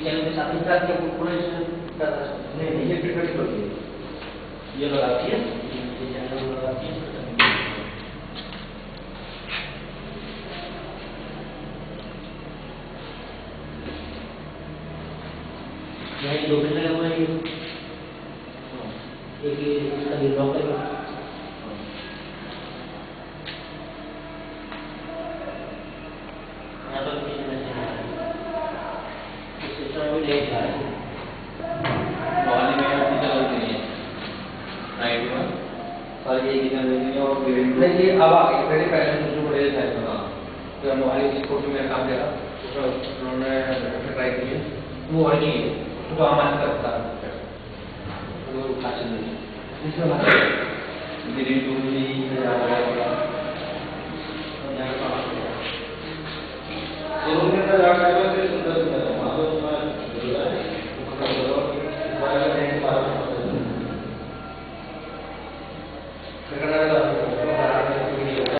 Channel के साथ ही साथ क्या पूरा नहीं नहीं, ये टिकट होती है, ये लगाती है, ये चैनल लगाती है। यही दो मिनट लगा हुआ है, एक इसका लॉक करो। यहाँ पर किसी में से इस सिस्टम में ले जा रहे हैं वाली में आपकी चलती है राइट में और ये कितना लेंगे और नहीं ये अब आ गए पहले पहले मुझे बड़े थे ना तो हम वाली की फोटो में काम किया तो उन्होंने ट्राई किया वो और नहीं है तो हमारे करता है वो खास नहीं इसमें बात मेरी टू में जा रहा है तो उन्होंने तो जाकर से सुंदर सुंदर मानो मैं